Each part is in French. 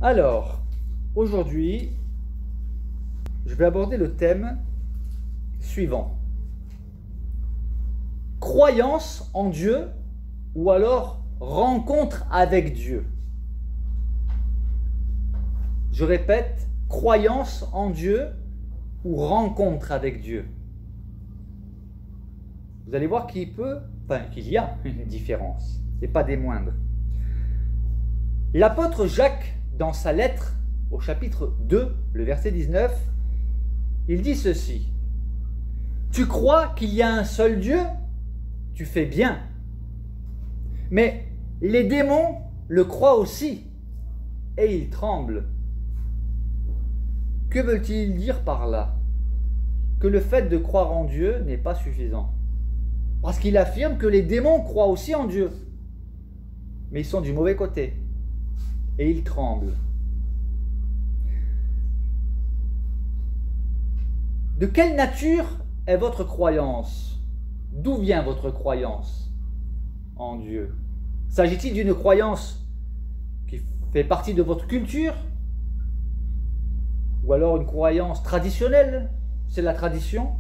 Alors, aujourd'hui, je vais aborder le thème suivant. Croyance en Dieu ou alors rencontre avec Dieu. Je répète, croyance en Dieu ou rencontre avec Dieu. Vous allez voir qu'il y a une différence, et pas des moindres. L'apôtre Jacques, dans sa lettre au chapitre 2, le verset 19, il dit ceci. « Tu crois qu'il y a un seul Dieu? Tu fais bien. Mais les démons le croient aussi, et ils tremblent. » Que veut-il dire par là? Que le fait de croire en Dieu n'est pas suffisant. Parce qu'il affirme que les démons croient aussi en Dieu. Mais ils sont du mauvais côté. Et ils tremblent. De quelle nature est votre croyance? D'où vient votre croyance en Dieu? S'agit-il d'une croyance qui fait partie de votre culture? Ou alors une croyance traditionnelle? C'est la tradition?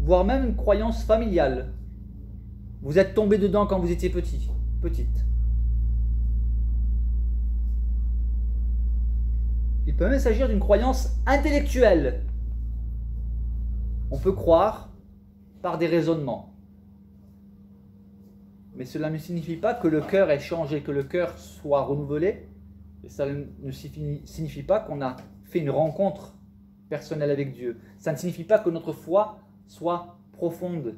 Voire même une croyance familiale. Vous êtes tombé dedans quand vous étiez petite. Il peut même s'agir d'une croyance intellectuelle. On peut croire par des raisonnements. Mais cela ne signifie pas que le cœur ait changé, que le cœur soit renouvelé. Et ça ne signifie pas qu'on a fait une rencontre personnelle avec Dieu. Ça ne signifie pas que notre foi soit profonde,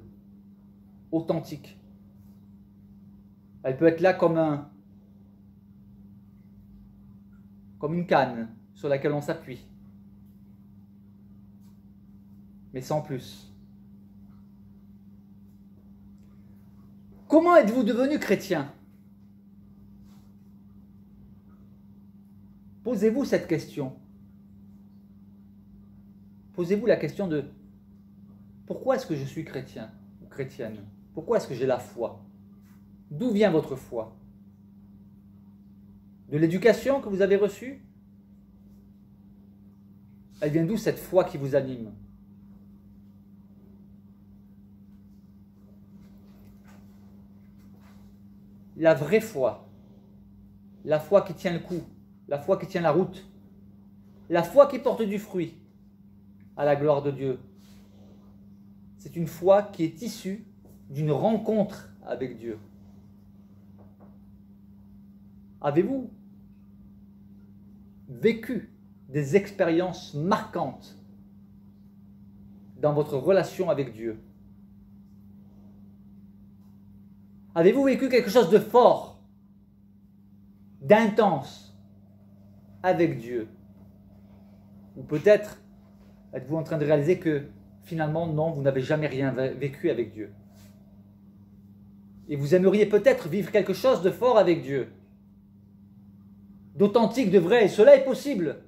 authentique. Elle peut être là comme une canne sur laquelle on s'appuie, mais sans plus. Comment êtes-vous devenu chrétien? Posez-vous cette question. Posez-vous la question de pourquoi est-ce que je suis chrétien ou chrétienne? Pourquoi est-ce que j'ai la foi? D'où vient votre foi? De l'éducation que vous avez reçue? Elle vient d'où cette foi qui vous anime? La vraie foi, la foi qui tient le coup, la foi qui tient la route, la foi qui porte du fruit à la gloire de Dieu. C'est une foi qui est issue d'une rencontre avec Dieu. Avez-vous vécu des expériences marquantes dans votre relation avec Dieu? Avez-vous vécu quelque chose de fort, d'intense avec Dieu? Ou peut-être êtes-vous en train de réaliser que finalement, non, vous n'avez jamais rien vécu avec Dieu. Et vous aimeriez peut-être vivre quelque chose de fort avec Dieu, d'authentique, de vrai, et cela est possible.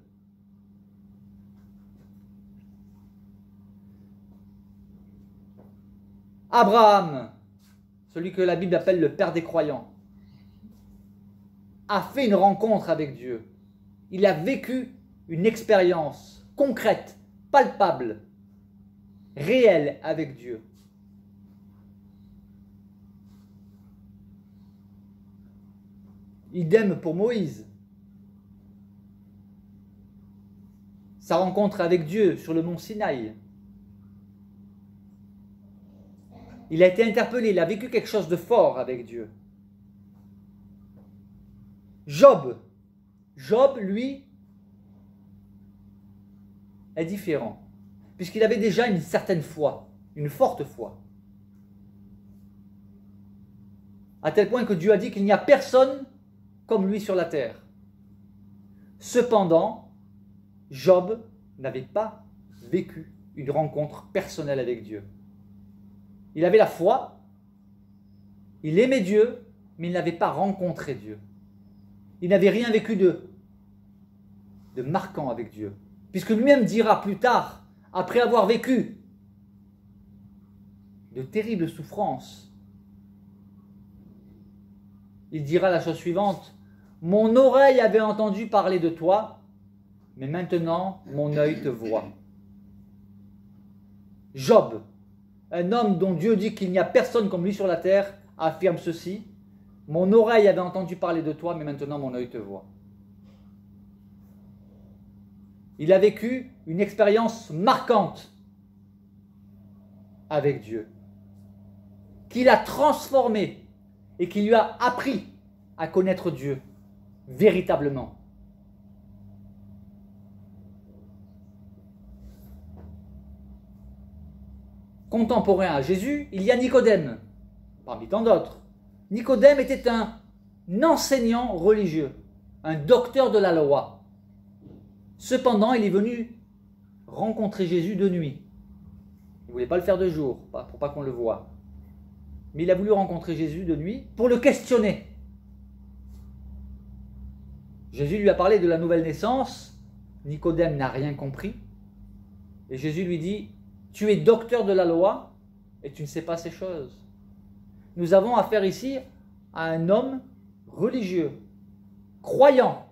Abraham, celui que la Bible appelle le père des croyants, a fait une rencontre avec Dieu. Il a vécu une expérience concrète, palpable, réelle avec Dieu. Idem pour Moïse. Sa rencontre avec Dieu sur le mont Sinaï. Il a été interpellé, il a vécu quelque chose de fort avec Dieu. Job, lui, est différent, puisqu'il avait déjà une certaine foi, une forte foi. À tel point que Dieu a dit qu'il n'y a personne comme lui sur la terre. Cependant, Job n'avait pas vécu une rencontre personnelle avec Dieu. Il avait la foi, il aimait Dieu, mais il n'avait pas rencontré Dieu. Il n'avait rien vécu de marquant avec Dieu. Puisque lui-même dira plus tard, après avoir vécu de terribles souffrances, il dira la chose suivante: mon oreille avait entendu parler de toi, mais maintenant mon œil te voit. Job, un homme dont Dieu dit qu'il n'y a personne comme lui sur la terre, affirme ceci, mon oreille avait entendu parler de toi, mais maintenant mon œil te voit. Il a vécu une expérience marquante avec Dieu, qui l'a transformé et qui lui a appris à connaître Dieu véritablement. Contemporain à Jésus, il y a Nicodème, parmi tant d'autres. Nicodème était un enseignant religieux, un docteur de la loi. Cependant, il est venu rencontrer Jésus de nuit. Il ne voulait pas le faire de jour, pour pas qu'on le voie. Mais il a voulu rencontrer Jésus de nuit pour le questionner. Jésus lui a parlé de la nouvelle naissance. Nicodème n'a rien compris. Et Jésus lui dit, tu es docteur de la loi et tu ne sais pas ces choses. Nous avons affaire ici à un homme religieux, croyant,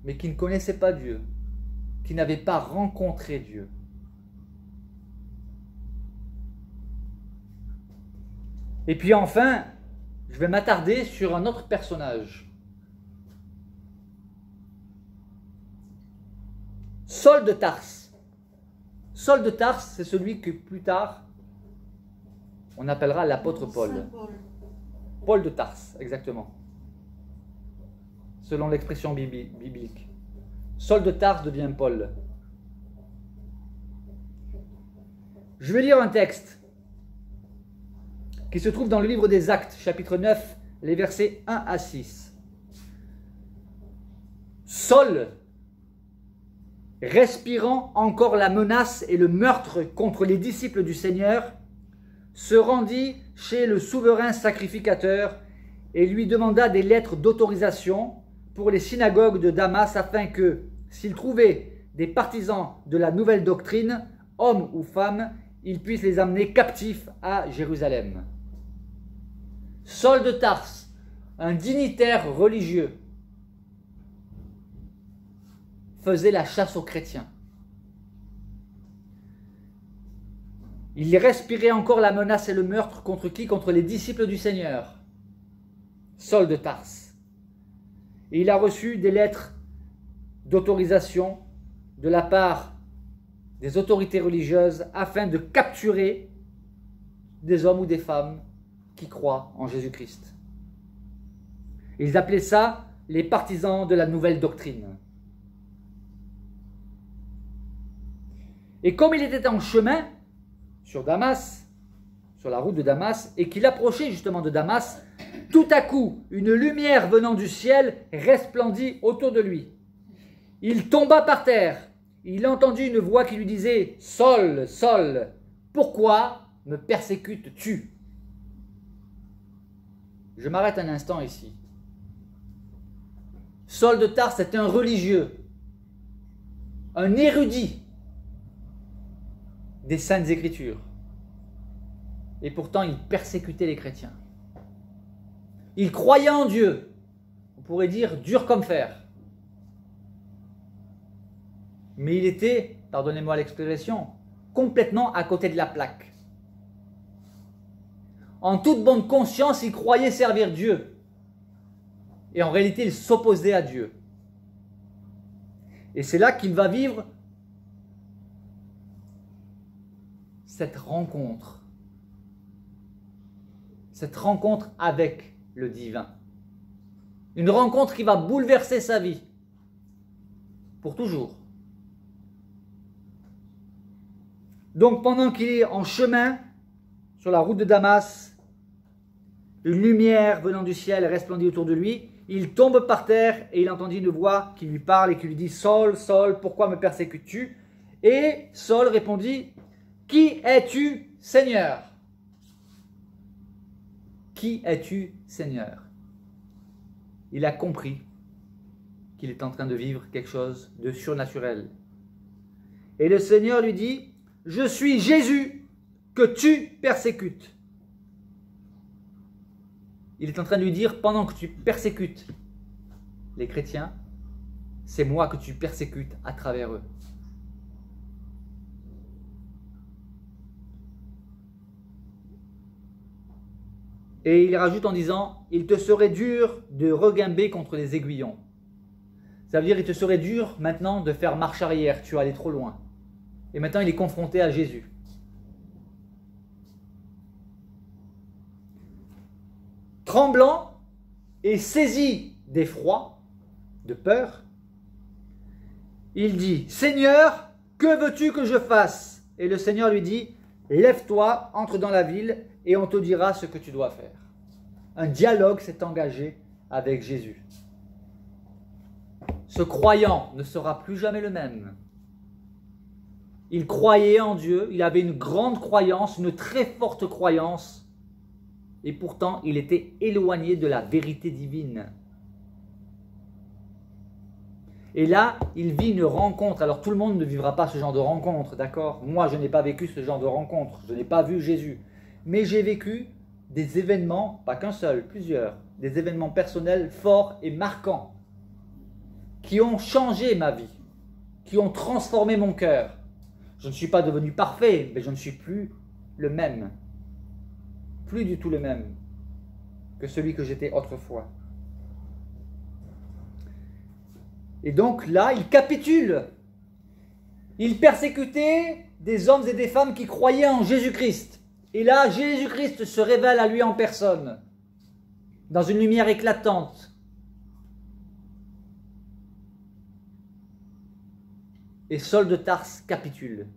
mais qui ne connaissait pas Dieu, qui n'avait pas rencontré Dieu. Et puis enfin, je vais m'attarder sur un autre personnage. Saul de Tarse. Saul de Tarse, c'est celui que plus tard, on appellera l'apôtre Paul. Paul de Tarse, exactement. Selon l'expression biblique. Saul de Tarse devient Paul. Je vais lire un texte qui se trouve dans le livre des Actes, chapitre 9, les versets 1 à 6. Saul, respirant encore la menace et le meurtre contre les disciples du Seigneur, se rendit chez le souverain sacrificateur et lui demanda des lettres d'autorisation pour les synagogues de Damas afin que, s'il trouvait des partisans de la nouvelle doctrine, hommes ou femmes, il puisse les amener captifs à Jérusalem. Saul de Tarse, un dignitaire religieux, faisait la chasse aux chrétiens. Il respirait encore la menace et le meurtre contre qui? Contre les disciples du Seigneur. Saul de Tarse. Et il a reçu des lettres d'autorisation de la part des autorités religieuses afin de capturer des hommes ou des femmes qui croient en Jésus-Christ. Ils appelaient ça les partisans de la nouvelle doctrine. Et comme il était en chemin sur Damas, sur la route de Damas, et qu'il approchait justement de Damas, tout à coup, une lumière venant du ciel resplendit autour de lui. Il tomba par terre. Il entendit une voix qui lui disait « Saul, Saul, pourquoi me persécutes-tu » Je m'arrête un instant ici. Saul de Tarse était un religieux, un érudit des Saintes Écritures. Et pourtant, il persécutait les chrétiens. Il croyait en Dieu, on pourrait dire dur comme fer. Mais il était, pardonnez-moi l'expression, complètement à côté de la plaque. En toute bonne conscience, il croyait servir Dieu. Et en réalité, il s'opposait à Dieu. Et c'est là qu'il va vivre cette rencontre avec le divin. Une rencontre qui va bouleverser sa vie pour toujours. Donc pendant qu'il est en chemin sur la route de Damas, une lumière venant du ciel resplendit autour de lui. Il tombe par terre et il entendit une voix qui lui parle et qui lui dit « Saul, Saul, pourquoi me persécutes-tu » Et Saul répondit « Qui es-tu, Seigneur ?» Qui es-tu, Seigneur? Il a compris qu'il est en train de vivre quelque chose de surnaturel. Et le Seigneur lui dit « Je suis Jésus que tu persécutes. » il est en train de lui dire, pendant que tu persécutes les chrétiens, c'est moi que tu persécutes à travers eux. Et il rajoute en disant, il te serait dur de regimber contre les aiguillons. Ça veut dire, il te serait dur maintenant de faire marche arrière, tu es allé trop loin. Et maintenant, il est confronté à Jésus. Tremblant et saisi d'effroi, de peur, il dit, Seigneur, que veux-tu que je fasse? Et le Seigneur lui dit, lève-toi, entre dans la ville et on te dira ce que tu dois faire. Un dialogue s'est engagé avec Jésus. Ce croyant ne sera plus jamais le même. Il croyait en Dieu, il avait une grande croyance, une très forte croyance, et pourtant il était éloigné de la vérité divine. Et là, il vit une rencontre. Alors tout le monde ne vivra pas ce genre de rencontre, d'accord? Moi, je n'ai pas vécu ce genre de rencontre, je n'ai pas vu Jésus. Mais j'ai vécu des événements, pas qu'un seul, plusieurs, des événements personnels forts et marquants, qui ont changé ma vie, qui ont transformé mon cœur. Je ne suis pas devenu parfait, mais je ne suis plus le même. Plus du tout le même que celui que j'étais autrefois. Et donc là, il capitule. Il persécutait des hommes et des femmes qui croyaient en Jésus-Christ. Et là, Jésus-Christ se révèle à lui en personne, dans une lumière éclatante. Et Saul de Tarse capitule.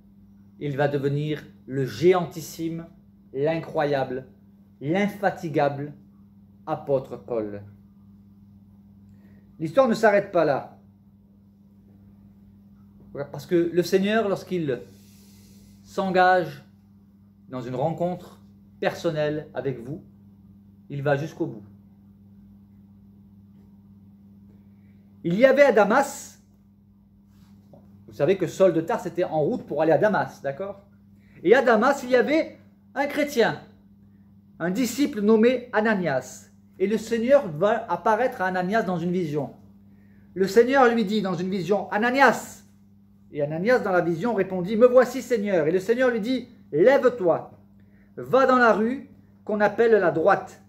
Il va devenir le géantissime, l'incroyable, l'infatigable apôtre Paul. L'histoire ne s'arrête pas là. Parce que le Seigneur, lorsqu'il s'engage dans une rencontre personnelle avec vous, il va jusqu'au bout. Il y avait à Damas, vous savez que Saul de Tarse était en route pour aller à Damas, d'accord? Et à Damas, il y avait un chrétien, un disciple nommé Ananias. Et le Seigneur va apparaître à Ananias dans une vision. Le Seigneur lui dit dans une vision, Ananias. Et Ananias dans la vision répondit, me voici Seigneur. Et le Seigneur lui dit, lève-toi, va dans la rue qu'on appelle la droite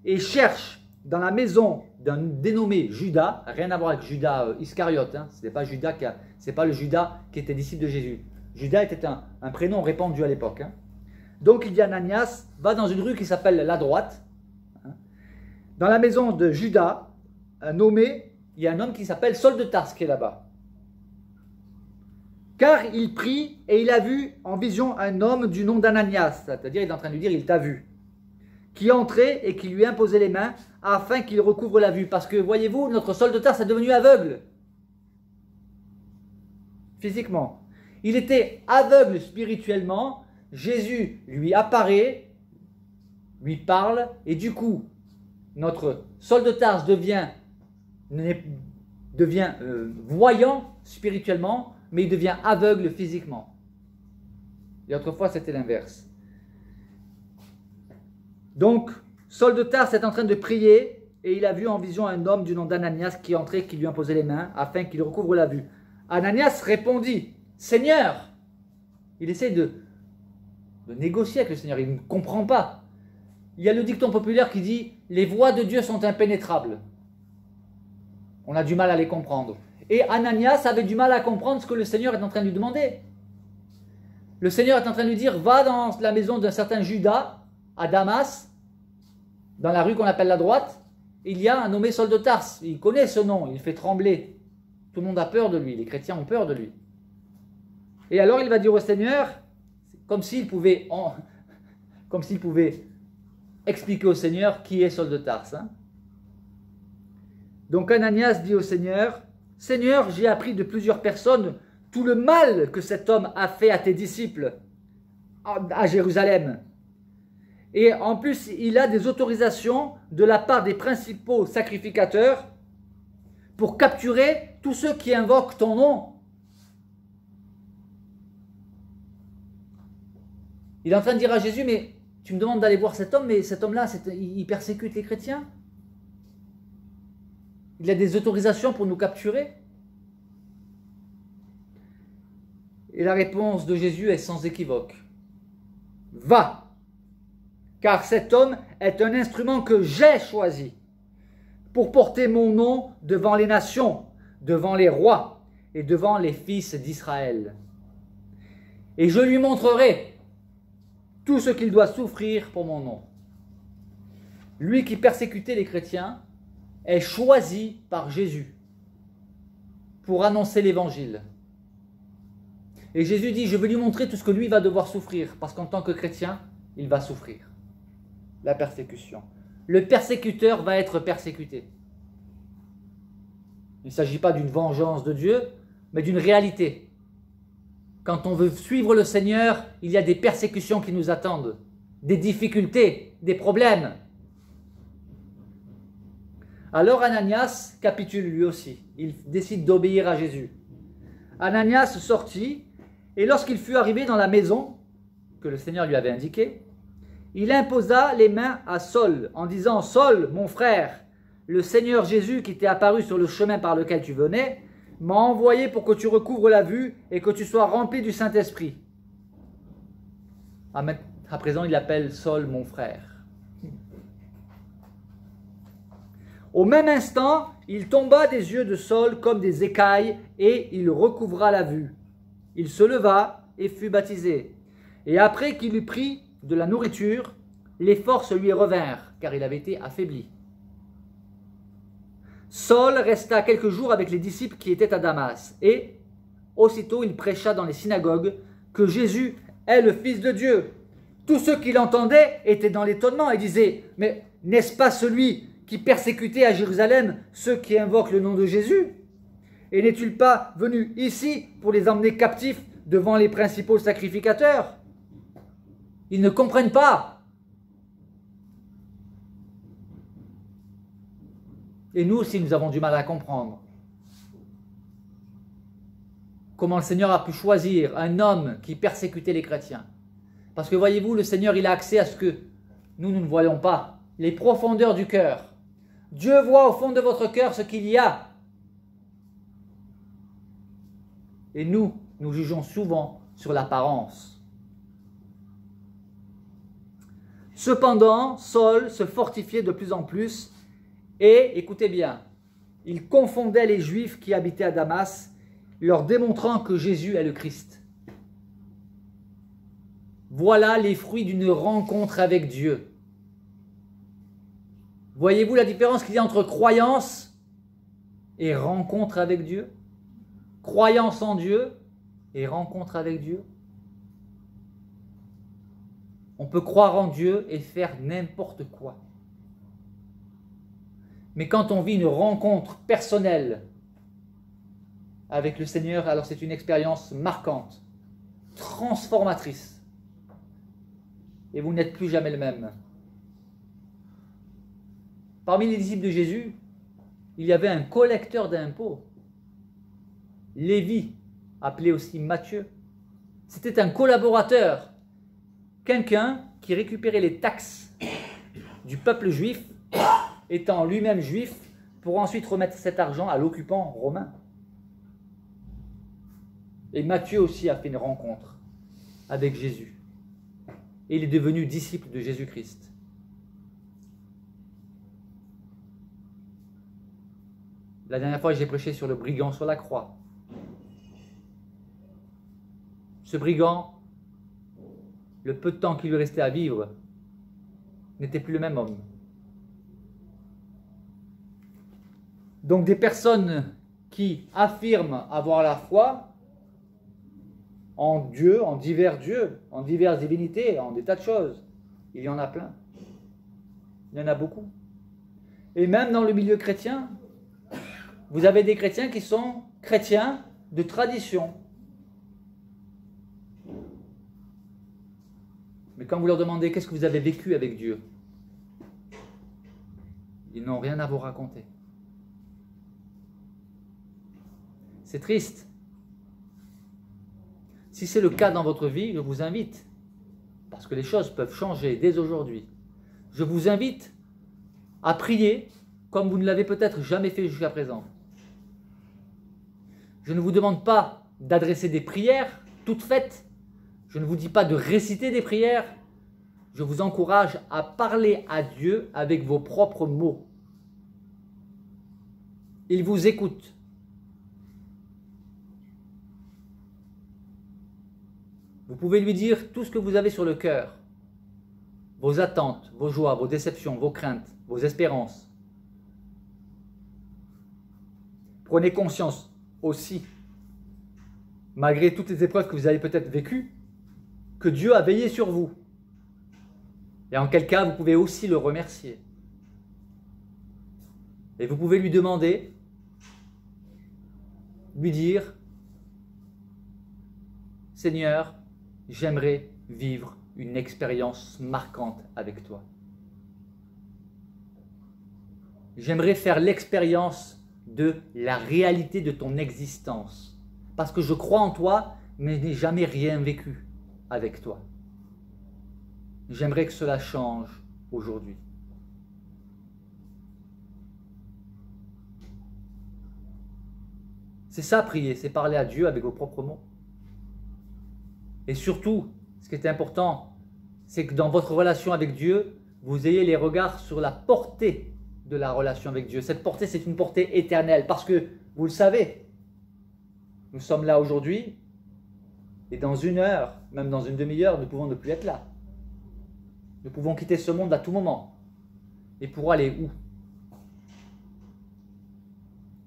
et cherche dans la maison d'un dénommé Judas, rien à voir avec Judas Iscariote, hein, c'est pas le Judas qui était disciple de Jésus. Judas était un prénom répandu à l'époque. Hein. Donc il dit Ananias, va dans une rue qui s'appelle la droite, hein, dans la maison de Judas, nommé, il y a un homme qui s'appelle Saul de Tarse qui est là-bas. Car il prie et il a vu en vision un homme du nom d'Ananias, c'est-à-dire il est en train de lui dire il t'a vu, qui entrait et qui lui imposait les mains afin qu'il recouvre la vue. Parce que voyez-vous, notre Saul de Tarse est devenu aveugle, physiquement. Il était aveugle spirituellement, Jésus lui apparaît, lui parle et du coup, notre Saul de Tarse devient voyant spirituellement, mais il devient aveugle physiquement. Et autrefois, c'était l'inverse. Donc, Saul de Tarse est en train de prier et il a vu en vision un homme du nom d'Ananias qui entrait, qui lui imposait les mains afin qu'il recouvre la vue. Ananias répondit, Seigneur, il essaie de négocier avec le Seigneur, il ne comprend pas. Il y a le dicton populaire qui dit, les voies de Dieu sont impénétrables. On a du mal à les comprendre. Et Ananias avait du mal à comprendre ce que le Seigneur est en train de lui demander. Le Seigneur est en train de lui dire, va dans la maison d'un certain Judas, à Damas, dans la rue qu'on appelle la droite, il y a un nommé Saul de Tarse. Il connaît ce nom, il fait trembler. Tout le monde a peur de lui, les chrétiens ont peur de lui. Et alors il va dire au Seigneur, comme s'il pouvait expliquer au Seigneur qui est Saul de Tarse. Hein. Donc Ananias dit au Seigneur, Seigneur, j'ai appris de plusieurs personnes tout le mal que cet homme a fait à tes disciples à Jérusalem. Et en plus, il a des autorisations de la part des principaux sacrificateurs pour capturer tous ceux qui invoquent ton nom. Il est en train de dire à Jésus, mais Tu me demandes d'aller voir cet homme, mais cet homme-là, il persécute les chrétiens. Il a des autorisations pour nous capturer. Et la réponse de Jésus est sans équivoque. Va, car cet homme est un instrument que j'ai choisi pour porter mon nom devant les nations, devant les rois et devant les fils d'Israël. Et je lui montrerai tout ce qu'il doit souffrir pour mon nom. Lui qui persécutait les chrétiens est choisi par Jésus pour annoncer l'évangile. Et Jésus dit, je vais lui montrer tout ce que lui va devoir souffrir, parce qu'en tant que chrétien, il va souffrir la persécution. Le persécuteur va être persécuté. Il ne s'agit pas d'une vengeance de Dieu, mais d'une réalité. Quand on veut suivre le Seigneur, il y a des persécutions qui nous attendent, des difficultés, des problèmes. Alors Ananias capitule lui aussi. Il décide d'obéir à Jésus. Ananias sortit, et lorsqu'il fut arrivé dans la maison que le Seigneur lui avait indiquée, il imposa les mains à Saul en disant « Saul, mon frère, le Seigneur Jésus qui t'est apparu sur le chemin par lequel tu venais, m'a envoyé pour que tu recouvres la vue et que tu sois rempli du Saint-Esprit. » À présent, il appelle Saul mon frère. Au même instant, il tomba des yeux de Saul comme des écailles et il recouvra la vue. Il se leva et fut baptisé. Et après qu'il eut pris de la nourriture, les forces lui revinrent, car il avait été affaibli. Saul resta quelques jours avec les disciples qui étaient à Damas, et aussitôt il prêcha dans les synagogues que Jésus est le Fils de Dieu. Tous ceux qui l'entendaient étaient dans l'étonnement et disaient « Mais n'est-ce pas celui qui persécutait à Jérusalem ceux qui invoquent le nom de Jésus? Et n'est-il pas venu ici pour les emmener captifs devant les principaux sacrificateurs ?» Ils ne comprennent pas. Et nous aussi, nous avons du mal à comprendre. Comment le Seigneur a pu choisir un homme qui persécutait les chrétiens. Parce que voyez-vous, le Seigneur, il a accès à ce que nous ne voyons pas. Les profondeurs du cœur. Dieu voit au fond de votre cœur ce qu'il y a. Et nous jugeons souvent sur l'apparence. Cependant, Saul se fortifiait de plus en plus et, écoutez bien, il confondait les Juifs qui habitaient à Damas, leur démontrant que Jésus est le Christ. Voilà les fruits d'une rencontre avec Dieu. Voyez-vous la différence qu'il y a entre croyance et rencontre avec Dieu? Croyance en Dieu et rencontre avec Dieu. On peut croire en Dieu et faire n'importe quoi. Mais quand on vit une rencontre personnelle avec le Seigneur, alors c'est une expérience marquante, transformatrice. Et vous n'êtes plus jamais le même. Parmi les disciples de Jésus, il y avait un collecteur d'impôts, Lévi, appelé aussi Matthieu. C'était un collaborateur, quelqu'un qui récupérait les taxes du peuple juif, étant lui-même juif, pour ensuite remettre cet argent à l'occupant romain. Et Matthieu aussi a fait une rencontre avec Jésus. Et il est devenu disciple de Jésus-Christ. La dernière fois, j'ai prêché sur le brigand sur la croix. Ce brigand, le peu de temps qu'il lui restait à vivre, n'était plus le même homme. Donc des personnes qui affirment avoir la foi en Dieu, en divers dieux, en diverses divinités, en des tas de choses, il y en a plein. Il y en a beaucoup. Et même dans le milieu chrétien, vous avez des chrétiens qui sont chrétiens de tradition. Mais quand vous leur demandez qu'est-ce que vous avez vécu avec Dieu, ils n'ont rien à vous raconter. C'est triste. Si c'est le cas dans votre vie, je vous invite parce que les choses peuvent changer dès aujourd'hui. Je vous invite à prier comme vous ne l'avez peut-être jamais fait jusqu'à présent. Je ne vous demande pas d'adresser des prières toutes faites. Je ne vous dis pas de réciter des prières. Je vous encourage à parler à Dieu avec vos propres mots. Il vous écoute. Vous pouvez lui dire tout ce que vous avez sur le cœur. Vos attentes, vos joies, vos déceptions, vos craintes, vos espérances. Prenez conscience aussi, malgré toutes les épreuves que vous avez peut-être vécues, que Dieu a veillé sur vous. Et en quel cas, vous pouvez aussi le remercier. Et vous pouvez lui demander, lui dire, Seigneur, j'aimerais vivre une expérience marquante avec toi. J'aimerais faire l'expérience de la réalité de ton existence. Parce que je crois en toi, mais je n'ai jamais rien vécu avec toi. J'aimerais que cela change aujourd'hui. C'est ça, prier, c'est parler à Dieu avec vos propres mots. Et surtout, ce qui est important, c'est que dans votre relation avec Dieu, vous ayez les regards sur la portée de la relation avec Dieu. Cette portée, c'est une portée éternelle, parce que, vous le savez, nous sommes là aujourd'hui, et dans 1 heure, même dans une demi-heure, nous pouvons ne plus être là. Nous pouvons quitter ce monde à tout moment. Et pour aller où?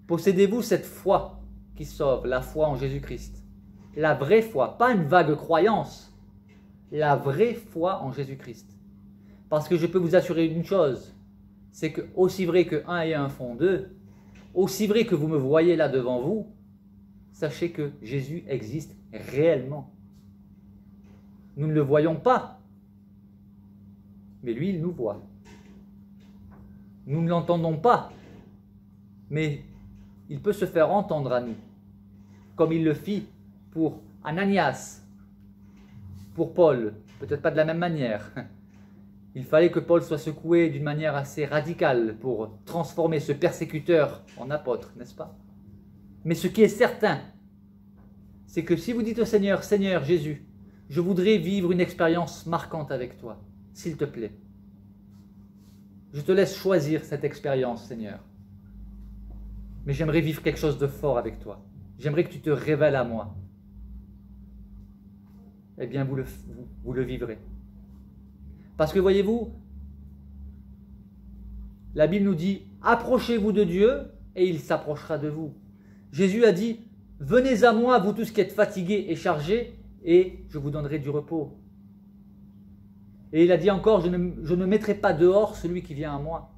Possédez-vous cette foi qui sauve, la foi en Jésus-Christ. La vraie foi, pas une vague croyance. La vraie foi en Jésus-Christ. Parce que je peux vous assurer une chose, c'est que aussi vrai que 1 et 1 font 2, aussi vrai que vous me voyez là devant vous, sachez que Jésus existe réellement. Nous ne le voyons pas, mais lui, il nous voit. Nous ne l'entendons pas, mais il peut se faire entendre à nous, comme il le fit pour Ananias, pour Paul, peut-être pas de la même manière. Il fallait que Paul soit secoué d'une manière assez radicale pour transformer ce persécuteur en apôtre, n'est-ce pas? Mais ce qui est certain, c'est que si vous dites au Seigneur, Seigneur Jésus, je voudrais vivre une expérience marquante avec toi, s'il te plaît. Je te laisse choisir cette expérience, Seigneur. Mais j'aimerais vivre quelque chose de fort avec toi. J'aimerais que tu te révèles à moi. Eh bien, vous le vivrez. Parce que voyez-vous, la Bible nous dit, approchez-vous de Dieu et il s'approchera de vous. Jésus a dit, venez à moi, vous tous qui êtes fatigués et chargés, et je vous donnerai du repos. Et il a dit encore, je ne mettrai pas dehors celui qui vient à moi.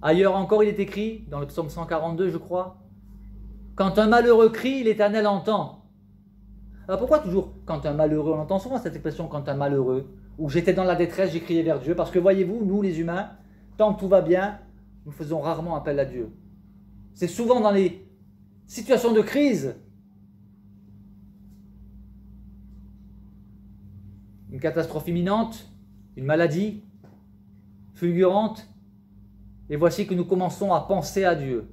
Ailleurs encore, il est écrit, dans le psaume 142, je crois, quand un malheureux crie, l'Éternel entend. Alors pourquoi toujours quand un malheureux, on entend souvent cette expression quand un malheureux, où j'étais dans la détresse, j'ai crié vers Dieu, parce que voyez-vous, nous les humains, tant que tout va bien, nous faisons rarement appel à Dieu. C'est souvent dans les situations de crise, une catastrophe imminente, une maladie fulgurante, et voici que nous commençons à penser à Dieu.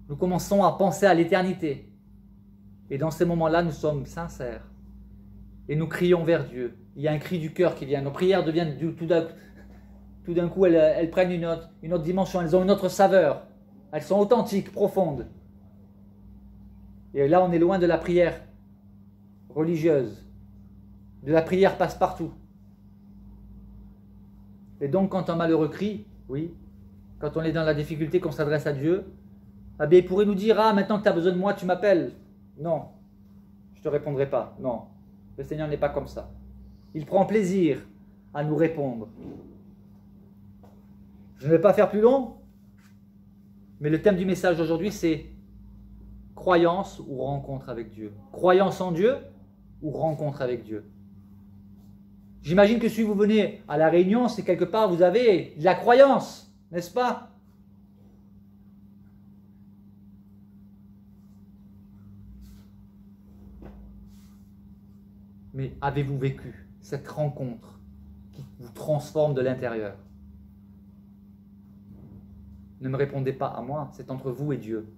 Nous commençons à penser à l'éternité. Et dans ces moments-là, nous sommes sincères. Et nous crions vers Dieu. Il y a un cri du cœur qui vient. Nos prières deviennent tout d'un coup, elles prennent une autre dimension. Elles ont une autre saveur. Elles sont authentiques, profondes. Et là, on est loin de la prière religieuse. De la prière passe-partout. Et donc, quand un malheureux crie, oui, quand on est dans la difficulté, qu'on s'adresse à Dieu, eh bien, il pourrait nous dire, ah, maintenant que tu as besoin de moi, tu m'appelles. Non, je ne te répondrai pas. Non, le Seigneur n'est pas comme ça. Il prend plaisir à nous répondre. Je ne vais pas faire plus long, mais le thème du message d'aujourd'hui, c'est croyance ou rencontre avec Dieu. Croyance en Dieu ou rencontre avec Dieu. J'imagine que si vous venez à la Réunion, c'est quelque part, vous avez de la croyance, n'est-ce pas? Mais avez-vous vécu cette rencontre qui vous transforme de l'intérieur? Ne me répondez pas à moi, c'est entre vous et Dieu.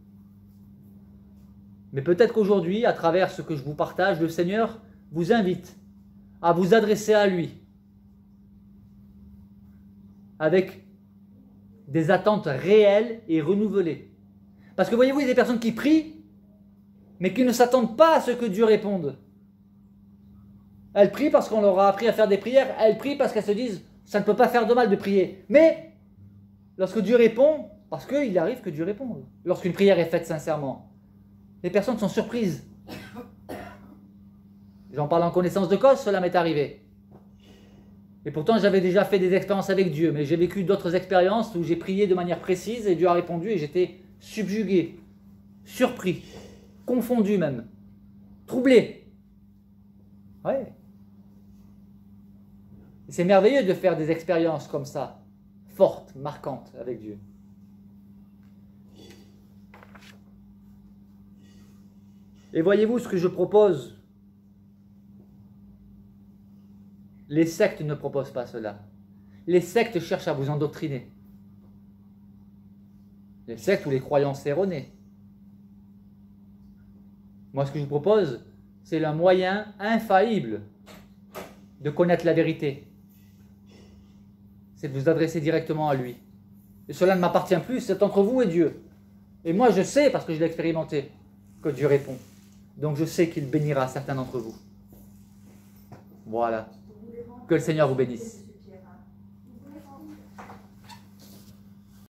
Mais peut-être qu'aujourd'hui, à travers ce que je vous partage, le Seigneur vous invite à vous adresser à lui avec des attentes réelles et renouvelées. Parce que voyez-vous, il y a des personnes qui prient, mais qui ne s'attendent pas à ce que Dieu réponde. Elles prient parce qu'on leur a appris à faire des prières, elles prient parce qu'elles se disent « ça ne peut pas faire de mal de prier ». Mais lorsque Dieu répond, parce qu'il arrive que Dieu réponde, lorsqu'une prière est faite sincèrement, les personnes sont surprises. J'en parle en connaissance de cause, cela m'est arrivé. Et pourtant, j'avais déjà fait des expériences avec Dieu, mais j'ai vécu d'autres expériences où j'ai prié de manière précise et Dieu a répondu et j'étais subjugué, surpris, confondu même, troublé. Ouais. C'est merveilleux de faire des expériences comme ça, fortes, marquantes avec Dieu. Et voyez-vous ce que je propose? Les sectes ne proposent pas cela. Les sectes cherchent à vous endoctriner. Les sectes ou les croyances erronées. Moi, ce que je vous propose, c'est le moyen infaillible de connaître la vérité. C'est de vous adresser directement à lui. Et cela ne m'appartient plus, c'est entre vous et Dieu. Et moi, je sais, parce que je l'ai expérimenté, que Dieu répond. Donc je sais qu'il bénira certains d'entre vous. Voilà. Que le Seigneur vous bénisse.